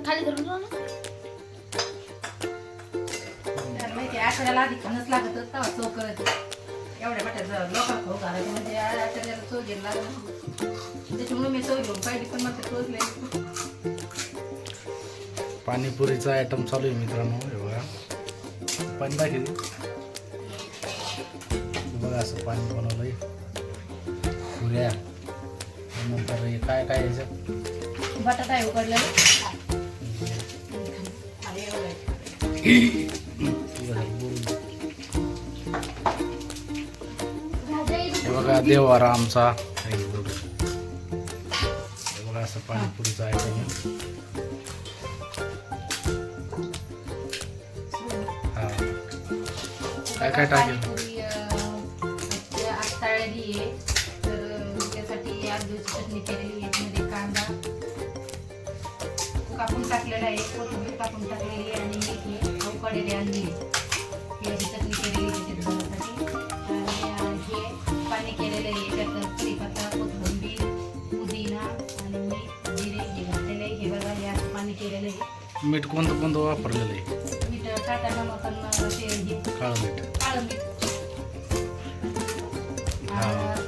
खाली धरून जाऊ ना. माहिती आठवड्याला आधी खाणंच लागत तेव्हा चव करायचं. एवढ्या मोठ्या लोकांना खाऊ घालायचं म्हणजे आठवड्याला चव घ्यायला लागलं. त्याच्यामुळे मी चव घेऊन पाहिली पण मला चवच नाही. पाणीपुरीचा आयटम चालू आहे मित्रांनो. हे बघा पाणी दाखवली. बघा असं पाणी बनवलंय. पुऱ्या नंतर हे काय काय याच्यात बटाटा आहे उकडलेला. हे बघा देवारा आमचा. हे बघा असं पाणीपुरीचा आयटम आहे. हा काय काय टाकेल. तळलेली आहे तर त्यासाठी आलूची चटणी केलेली आहे. याच्यामध्ये कांदा कापून टाकलेला आहे, कोथिंबीर कापून टाकलेली आहे आणि हे उकडलेली आणली याची चटणी केलेली आहे त्याच्यासाठी. आणि हे पाणी केलेलं आहे. त्यात कढीपत्ता, कोथिंबीर, पुदिना आणि मीठ, जिरे हे घातलेलं आहे. हे बघा हे असं पाणी केलेलं आहे. मीठ कोणतं कोणतं वापरलेलं आहे. मीठ टाटा नमक ते काळं मीठ. काळं मीठ.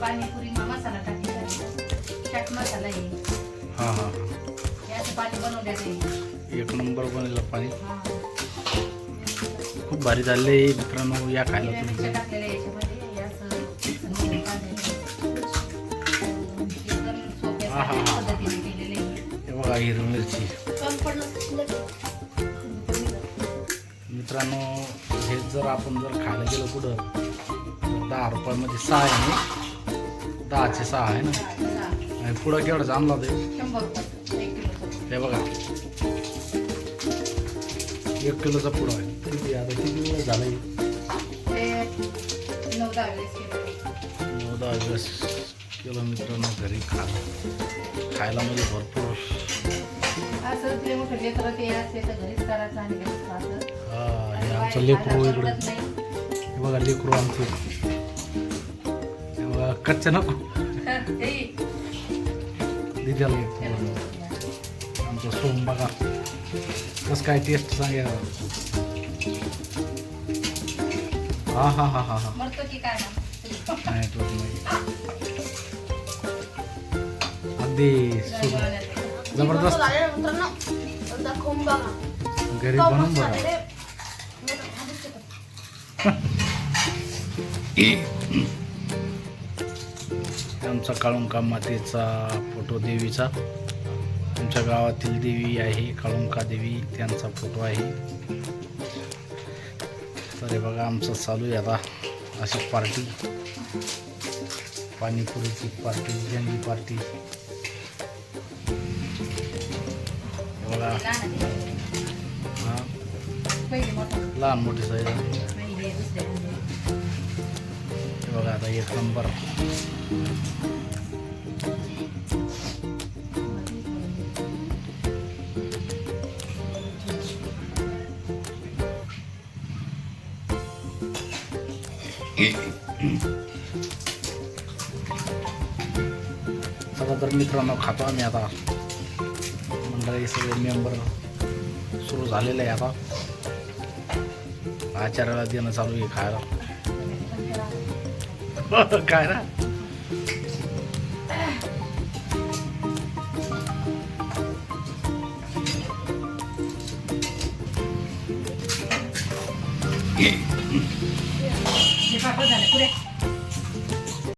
पाणीपुरी मसाला टाकलेला आहे. चाट मसाला आहे. हां हां याचं पाणी बनवण्याचं आहे. एक नंबर बनलेलं पाणी. हा. खूप भारी झाले मित्रांनो. या खायला हिरव्या तुम्ही. मिरच्या टाकलेल्या आहे याच्यामध्ये. याचं एकदम सोप्या साध्या पद्धतीने केलेलं आहे. हे बघा हिरवी मिरची. कमी पडलं मित्रांनो हे जर आपण खायला गेलो कुठं तर 10 रुपयामध्ये 6 आहे ना. 10चे 6 आहे ना. आणि पुढं केवढं आणला ते 100 रुपये 1 किलोचं. हे बघा 1 किलोचा पुढं आहे. किती आता किती दिवस झालं. ते 9-10 वेळेस केलं. 9-10 दिवस किलो मित्रांनो घरी खायला मध्ये भरपूर. असं ते मोठं लेकरं ते असते तर घरीच करायचं आणि घरीच खायचं. हा हे आमचं लेकरू इकडे. हे बघा लेकरू आमचं. हे बघा कच्च्या नको दिद्याला आमचं सोम बघा कसं काय टेस्ट सांगा. हा हा हा हा हा मरतो की काय ना. नाही तो नाही. अगदी जबरदस्त मित्रांनो दाखवून बघा. घरी बनवून बघा. आमचा काळुंका मातेचा फोटो देवीचा. आमच्या गावातील देवी आहे काळुंका देवी. त्यांचा फोटो आहे. तर हे बघा आमचं चालू आहे आता अशी पार्टी. पाणीपुरीची पार्टी, जंगी पार्टी. हे बघा हा लहान मोठी साईज. हे बघा आता 1 नंबर. चला तर मित्रांनो खातो आम्ही आता. मंडळी सगळे मेंबर सुरू झालेले आहे आता. आचार्याला देणं चालू आहे खायला. काय ना हे पापड झाले पुरे.